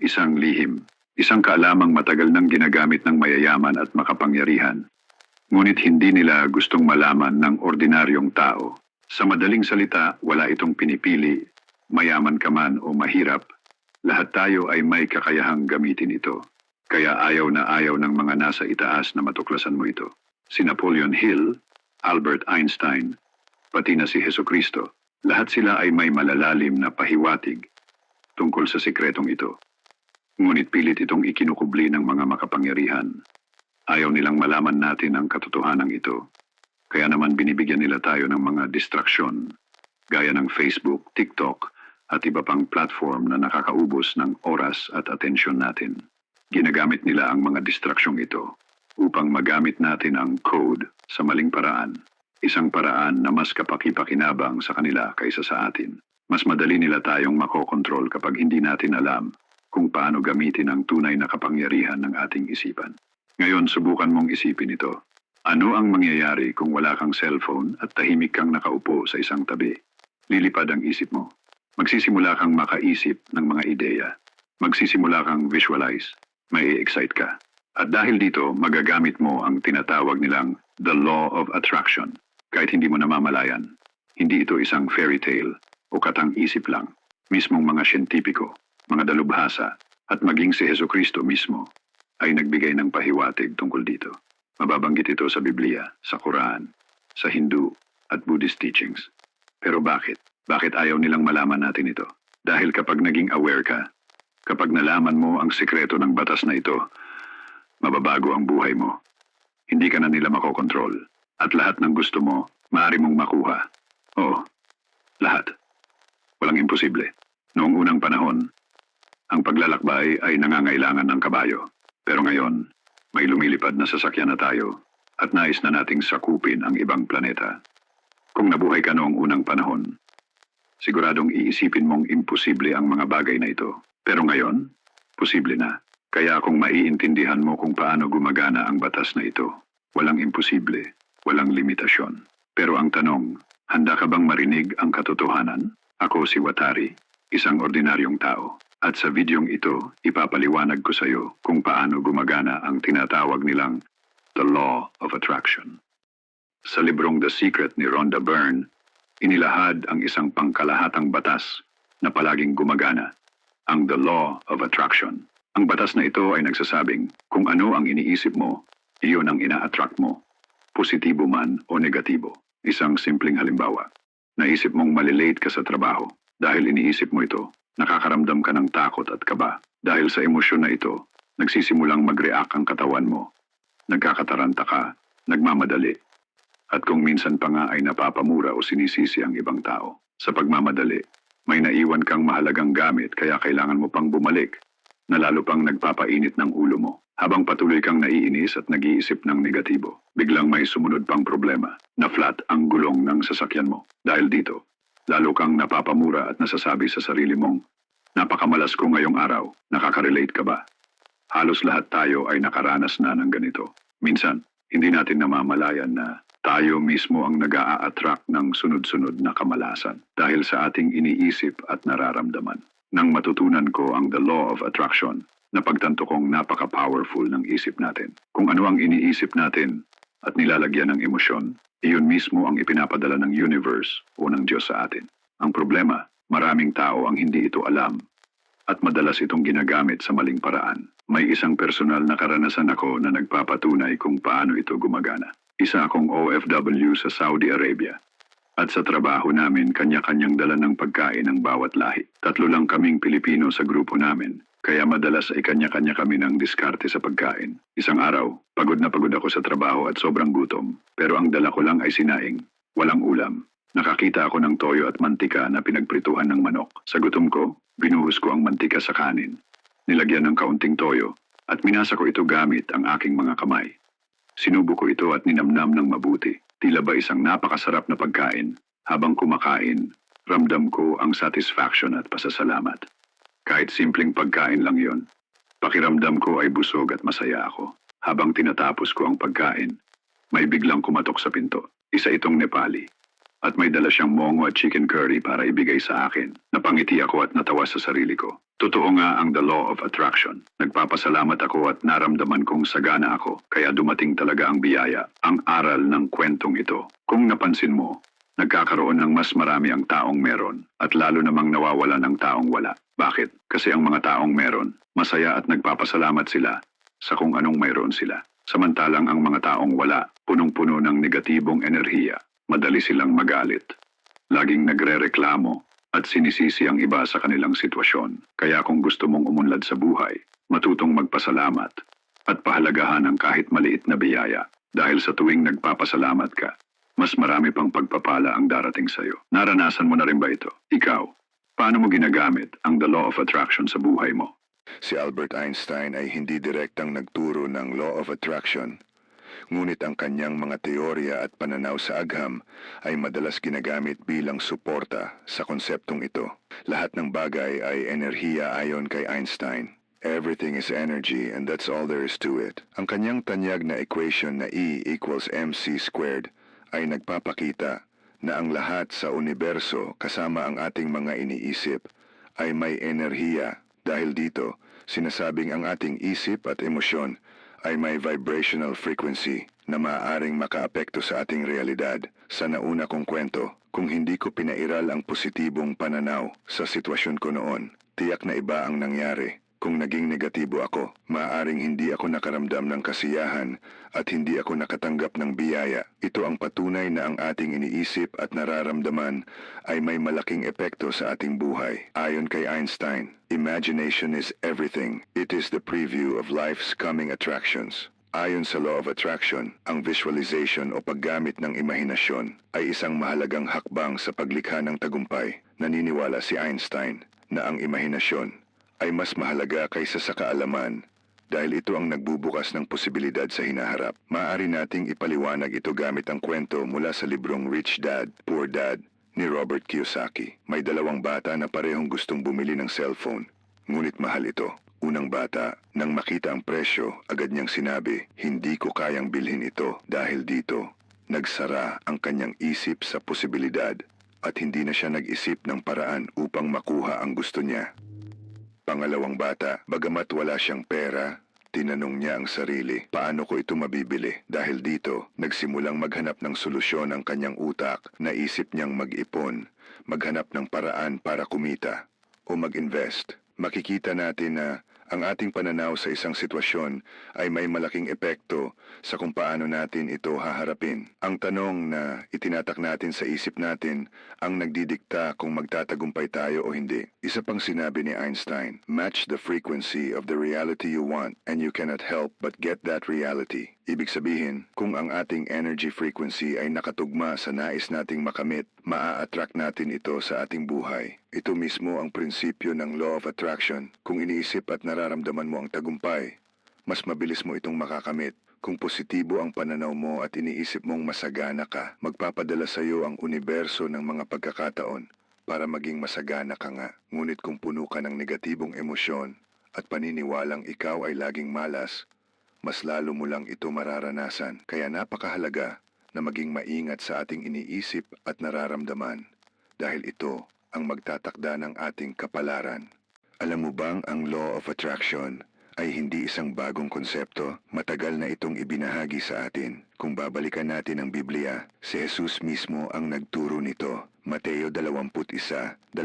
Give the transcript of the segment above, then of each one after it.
isang lihim, isang kaalamang matagal nang ginagamit ng mayayaman at makapangyarihan. Ngunit hindi nila gustong malaman ng ordinaryong tao. Sa madaling salita, wala itong pinipili, mayaman ka man o mahirap, lahat tayo ay may kakayahang gamitin ito. Kaya ayaw na ayaw ng mga nasa itaas na matuklasan mo ito. Si Napoleon Hill, Albert Einstein, pati na si Jesucristo, lahat sila ay may malalalim na pahiwatig tungkol sa sikretong ito. Ngunit pilit itong ikinukubli ng mga makapangyarihan. Ayaw nilang malaman natin ang katotohanan ito. Kaya naman binibigyan nila tayo ng mga distraksyon, gaya ng Facebook, TikTok, at iba pang platform na nakakaubos ng oras at atensyon natin. Ginagamit nila ang mga distraksyong ito upang magamit natin ang code sa maling paraan. Isang paraan na mas kapaki-pakinabang sa kanila kaysa sa atin. Mas madali nila tayong makokontrol kapag hindi natin alam kung paano gamitin ang tunay na kapangyarihan ng ating isipan. Ngayon, subukan mong isipin ito. Ano ang mangyayari kung wala kang cellphone at tahimik kang nakaupo sa isang tabi? Lilipad ang isip mo. Magsisimula kang makaisip ng mga ideya. Magsisimula kang visualize. May excite ka. At dahil dito, magagamit mo ang tinatawag nilang the law of attraction. Kahit hindi mo namamalayan. Hindi ito isang fairy tale o katang-isip lang. Mismong mga siyentipiko, mga dalubhasa, at maging si Jesucristo mismo ay nagbigay ng pahiwatig tungkol dito. Mababanggit ito sa Biblia, sa Quran, sa Hindu at Buddhist teachings. Pero bakit? Bakit ayaw nilang malaman natin ito? Dahil kapag naging aware ka, kapag nalaman mo ang sikreto ng batas na ito, mababago ang buhay mo. Hindi ka na nila makokontrol. At lahat ng gusto mo, maaari mong makuha. Oo, lahat. Walang imposible. Noong unang panahon, ang paglalakbay ay nangangailangan ng kabayo. Pero ngayon, may lumilipad na sasakyan na tayo at nais na nating sakupin ang ibang planeta. Kung nabuhay ka noong unang panahon, siguradong iisipin mong imposible ang mga bagay na ito. Pero ngayon, posible na. Kaya kung maiintindihan mo kung paano gumagana ang batas na ito, walang imposible, walang limitasyon. Pero ang tanong, handa ka bang marinig ang katotohanan? Ako si Watari, isang ordinaryong tao. At sa videong ito, ipapaliwanag ko sa iyo kung paano gumagana ang tinatawag nilang The Law of Attraction. Sa librong The Secret ni Rhonda Byrne, inilahad ang isang pangkalahatang batas na palaging gumagana, ang The Law of Attraction. Ang batas na ito ay nagsasabing kung ano ang iniisip mo, iyon ang ina-attract mo, positibo man o negatibo. Isang simpleng halimbawa, naisip mong malilate ka sa trabaho dahil iniisip mo ito. Nakakaramdam ka ng takot at kaba. Dahil sa emosyon na ito, nagsisimulang mag-react ang katawan mo. Nagkakataranta ka, nagmamadali. At kung minsan pa nga ay napapamura o sinisisi ang ibang tao. Sa pagmamadali, may naiwan kang mahalagang gamit kaya kailangan mo pang bumalik, na lalo pang nagpapainit ng ulo mo. Habang patuloy kang naiinis at nag-iisip ng negatibo, biglang may sumunod pang problema, na flat ang gulong ng sasakyan mo. Dahil dito, lalo kang napapamura at nasasabi sa sarili mong, napakamalas ko ngayong araw, nakaka-relate ka ba? Halos lahat tayo ay nakaranas na ng ganito. Minsan, hindi natin namamalayan na tayo mismo ang nag-a-attract ng sunod-sunod na kamalasan dahil sa ating iniisip at nararamdaman. Nang matutunan ko ang The Law of Attraction, napagtanto kong napaka-powerful ng isip natin. Kung ano ang iniisip natin at nilalagyan ng emosyon, iyon mismo ang ipinapadala ng universe o ng Diyos sa atin. Ang problema, maraming tao ang hindi ito alam at madalas itong ginagamit sa maling paraan. May isang personal na karanasan ako na nagpapatunay kung paano ito gumagana. Isa akong OFW sa Saudi Arabia. At sa trabaho namin, kanya-kanyang dala ng pagkain ng bawat lahi. 3 lang kaming Pilipino sa grupo namin. Kaya madalas ay kanya-kanya kami ng diskarte sa pagkain. Isang araw, pagod na pagod ako sa trabaho at sobrang gutom. Pero ang dala ko lang ay sinaing, walang ulam. Nakakita ako ng toyo at mantika na pinagprituhan ng manok. Sa gutom ko, binuhos ko ang mantika sa kanin. Nilagyan ng kaunting toyo at minasa ko ito gamit ang aking mga kamay. Sinubo ko ito at ninamnam ng mabuti. Tila ba isang napakasarap na pagkain. Habang kumakain, ramdam ko ang satisfaction at pasasalamat. Kahit simpleng pagkain lang yon, pakiramdam ko ay busog at masaya ako. Habang tinatapos ko ang pagkain, may biglang kumatok sa pinto. Isa itong Nepali. At may dala siyang mongo at chicken curry para ibigay sa akin. Napangiti ako at natawa sa sarili ko. Totoo nga ang the law of attraction. Nagpapasalamat ako at naramdaman kong sagana ako. Kaya dumating talaga ang biyaya, ang aral ng kwentong ito. Kung napansin mo, nagkakaroon ng mas marami ang taong meron at lalo namang nawawala ng taong wala. Bakit? Kasi ang mga taong meron, masaya at nagpapasalamat sila sa kung anong mayroon sila. Samantalang ang mga taong wala, punong-puno ng negatibong enerhiya. Madali silang magalit. Laging nagrereklamo at sinisisi ang iba sa kanilang sitwasyon. Kaya kung gusto mong umunlad sa buhay, matutong magpasalamat at pahalagahan ang kahit maliit na biyaya. Dahil sa tuwing nagpapasalamat ka, mas marami pang pagpapala ang darating sa iyo. Naranasan mo na rin ba ito? Ikaw, paano mo ginagamit ang the law of attraction sa buhay mo? Si Albert Einstein ay hindi direktang nagturo ng law of attraction. Ngunit ang kanyang mga teorya at pananaw sa agham ay madalas ginagamit bilang suporta sa konseptong ito. Lahat ng bagay ay enerhiya ayon kay Einstein. Everything is energy and that's all there is to it. Ang kanyang tanyag na equation na E equals mc squared ay nagpapakita na ang lahat sa universo kasama ang ating mga iniisip ay may enerhiya. Dahil dito, sinasabing ang ating isip at emosyon ay may vibrational frequency na maaaring makaapekto sa ating realidad. Sa nauna kong kwento, kung hindi ko pinairal ang positibong pananaw sa sitwasyon ko noon, tiyak na iba ang nangyari. Kung naging negatibo ako, maaaring hindi ako nakaramdam ng kasiyahan at hindi ako nakatanggap ng biyaya. Ito ang patunay na ang ating iniisip at nararamdaman ay may malaking epekto sa ating buhay. Ayon kay Einstein, imagination is everything. It is the preview of life's coming attractions. Ayon sa law of attraction, ang visualization o paggamit ng imahinasyon ay isang mahalagang hakbang sa paglikha ng tagumpay. Naniniwala si Einstein na ang imahinasyon ay mas mahalaga kaysa sa kaalaman dahil ito ang nagbubukas ng posibilidad sa hinaharap. Maaari nating ipaliwanag ito gamit ang kwento mula sa librong Rich Dad, Poor Dad ni Robert Kiyosaki. May dalawang bata na parehong gustong bumili ng cellphone, ngunit mahal ito. Unang bata, nang makita ang presyo, agad niyang sinabi, "Hindi ko kayang bilhin ito." Dahil dito, nagsara ang kanyang isip sa posibilidad at hindi na siya nag-isip ng paraan upang makuha ang gusto niya. Pangalawang bata, bagamat wala siyang pera, tinanong niya ang sarili, paano ko ito mabibili? Dahil dito, nagsimulang maghanap ng solusyon ang kanyang utak. Naisip niyang mag-ipon, maghanap ng paraan para kumita, o mag-invest. Makikita natin na ang ating pananaw sa isang sitwasyon ay may malaking epekto sa kung paano natin ito haharapin. Ang tanong na itinatak natin sa isip natin ang nagdidikta kung magtatagumpay tayo o hindi. Isa pang sinabi ni Einstein, match the frequency of the reality you want and you cannot help but get that reality. Ibig sabihin, kung ang ating energy frequency ay nakatugma sa nais nating makamit, maa-attract natin ito sa ating buhay. Ito mismo ang prinsipyo ng law of attraction. Kung iniisip at nararamdaman mo ang tagumpay, mas mabilis mo itong makakamit. Kung positibo ang pananaw mo at iniisip mong masagana ka, magpapadala sa iyo ang universo ng mga pagkakataon para maging masagana ka nga. Ngunit kung puno ka ng negatibong emosyon at paniniwalang ikaw ay laging malas, mas lalo mo lang ito mararanasan. Kaya napakahalaga na maging maingat sa ating iniisip at nararamdaman dahil ito ang magtatakda ng ating kapalaran. Alam mo bang ang law of attraction ay hindi isang bagong konsepto? Matagal na itong ibinahagi sa atin. Kung babalikan natin ang Biblia, si Jesus mismo ang nagturo nito. Mateo 21:22,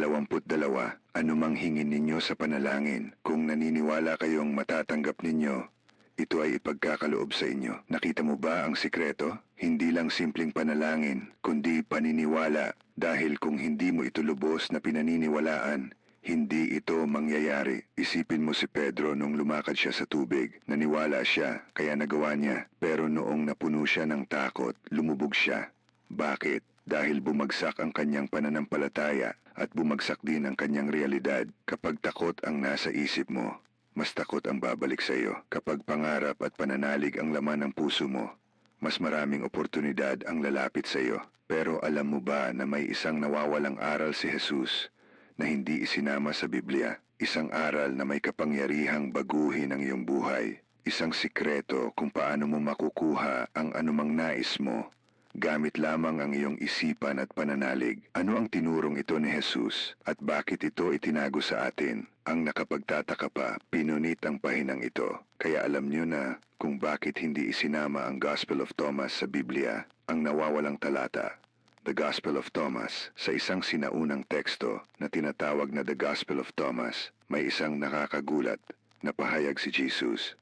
anumang hingin ninyo sa panalangin, kung naniniwala kayong matatanggap ninyo, ito ay ipagkakaloob sa inyo. Nakita mo ba ang sikreto? Hindi lang simpleng panalangin, kundi paniniwala. Dahil kung hindi mo ito lubos na pinaniniwalaan, hindi ito mangyayari. Isipin mo si Pedro nung lumakad siya sa tubig. Naniwala siya, kaya nagawa niya. Pero noong napuno siya ng takot, lumubog siya. Bakit? Dahil bumagsak ang kanyang pananampalataya at bumagsak din ang kanyang realidad. Kapag takot ang nasa isip mo, mas takot ang babalik sa iyo. Kapag pangarap at pananalig ang laman ng puso mo, mas maraming oportunidad ang lalapit sa iyo. Pero alam mo ba na may isang nawawalang aral si Jesus na hindi isinama sa Biblia? Isang aral na may kapangyarihang baguhin ang iyong buhay. Isang sikreto kung paano mo makukuha ang anumang nais mo Gamit lamang ang iyong isipan at pananalig. Ano ang tinurong ito ni Jesus at bakit ito itinago sa atin? Ang nakapagtataka pa, pinunit ang pahinang ito. Kaya alam niyo na kung bakit hindi isinama ang Gospel of Thomas sa Biblia, ang nawawalang talata. The Gospel of Thomas, sa isang sinaunang teksto na tinatawag na The Gospel of Thomas, may isang nakakagulat na pahayag si Jesus.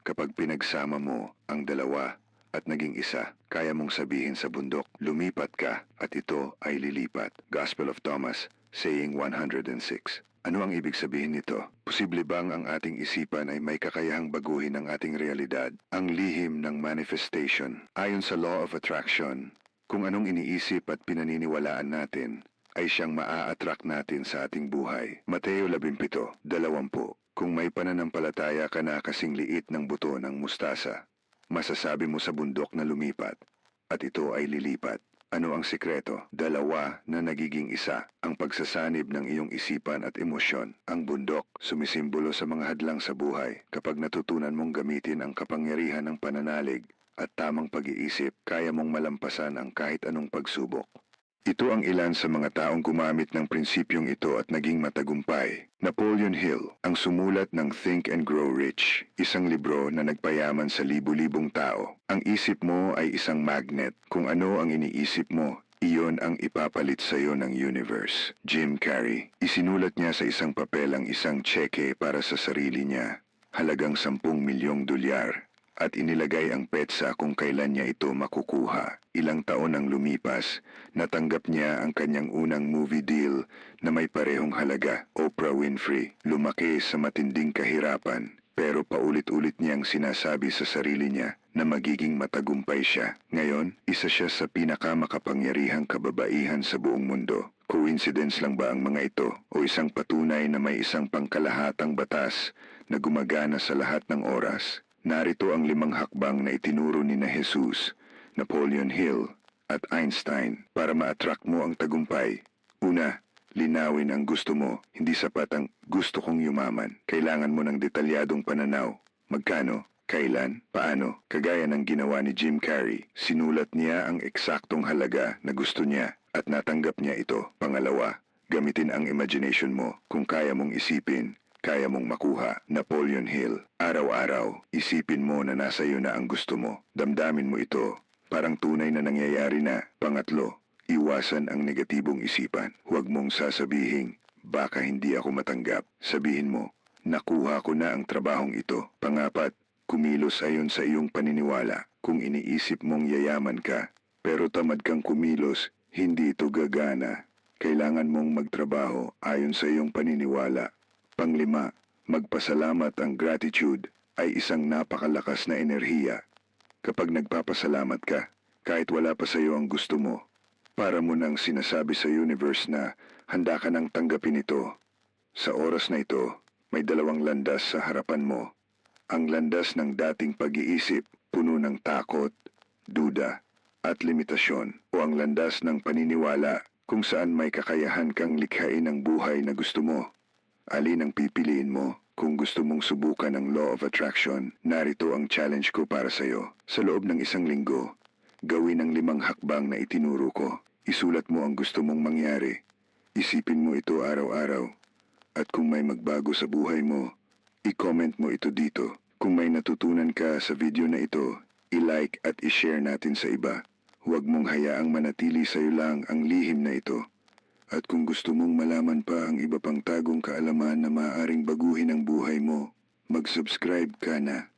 Kapag pinagsama mo ang dalawa at naging isa, kaya mong sabihin sa bundok, lumipat ka at ito ay lilipat. Gospel of Thomas, saying 106. Ano ang ibig sabihin nito? Posible bang ang ating isipan ay may kakayahang baguhin ang ating realidad? Ang lihim ng manifestation. Ayon sa law of attraction, kung anong iniisip at pinaniniwalaan natin, ay siyang maa-attract natin sa ating buhay. Mateo 17:20. Kung may pananampalataya ka na kasing liit ng buto ng mustasa, masasabi mo sa bundok na lumipat, at ito ay lilipat. Ano ang sikreto? Dalawa na nagiging isa. Ang pagsasanib ng iyong isipan at emosyon. Ang bundok, sumisimbolo sa mga hadlang sa buhay. Kapag natutunan mong gamitin ang kapangyarihan ng pananalig at tamang pag-iisip, kaya mong malampasan ang kahit anong pagsubok. Ito ang ilan sa mga taong gumamit ng prinsipyong ito at naging matagumpay. Napoleon Hill, ang sumulat ng Think and Grow Rich, isang libro na nagpayaman sa libu-libong tao. Ang isip mo ay isang magnet. Kung ano ang iniisip mo, iyon ang ipapalit sa iyo ng universe. Jim Carrey, isinulat niya sa isang papel ang isang tseke para sa sarili niya, halagang 10 milyong dolyar. At inilagay ang petsa kung kailan niya ito makukuha. Ilang taon ang lumipas, natanggap niya ang kanyang unang movie deal na may parehong halaga. Oprah Winfrey, lumaki sa matinding kahirapan, pero paulit-ulit niyang sinasabi sa sarili niya na magiging matagumpay siya. Ngayon, isa siya sa pinakamakapangyarihang kababaihan sa buong mundo. Coincidence lang ba ang mga ito o isang patunay na may isang pangkalahatang batas na gumagana sa lahat ng oras? Narito ang 5 hakbang na itinuro ni na Jesus, Napoleon Hill at Einstein para ma-attract mo ang tagumpay. Una, linawin ang gusto mo. Hindi sapat ang gusto kong yumaman. Kailangan mo ng detalyadong pananaw. Magkano? Kailan? Paano? Kagaya ng ginawa ni Jim Carrey, sinulat niya ang eksaktong halaga na gusto niya at natanggap niya ito. Pangalawa, gamitin ang imagination mo. Kung kaya mong isipin, kaya mong makuha. Napoleon Hill, araw-araw, isipin mo na nasa iyo na ang gusto mo. Damdamin mo ito, parang tunay na nangyayari na. Pangatlo, iwasan ang negatibong isipan. Huwag mong sasabihin, baka hindi ako matanggap. Sabihin mo, nakuha ko na ang trabahong ito. Pangapat, kumilos ayon sa iyong paniniwala. Kung iniisip mong yayaman ka, pero tamad kang kumilos, hindi ito gagana. Kailangan mong magtrabaho ayon sa iyong paniniwala. Panglima, magpasalamat. Ang gratitude ay isang napakalakas na enerhiya. Kapag nagpapasalamat ka, kahit wala pa sa iyo ang gusto mo, para mo nang sinasabi sa universe na handa ka nang tanggapin ito. Sa oras na ito, may 2 landas sa harapan mo. Ang landas ng dating pag-iisip, puno ng takot, duda, at limitasyon, o ang landas ng paniniwala kung saan may kakayahan kang likhain ang buhay na gusto mo. Alin ang pipiliin mo? Kung gusto mong subukan ang Law of Attraction, narito ang challenge ko para sa iyo. Sa loob ng 1 linggo, gawin ang 5 hakbang na itinuro ko. Isulat mo ang gusto mong mangyari. Isipin mo ito araw-araw. At kung may magbago sa buhay mo, i-comment mo ito dito. Kung may natutunan ka sa video na ito, i-like at i-share natin sa iba. Huwag mong hayaang manatili sa iyo lang ang lihim na ito. At kung gusto mong malaman pa ang iba pang tagong kaalaman na maaaring baguhin ang buhay mo, mag-subscribe ka na.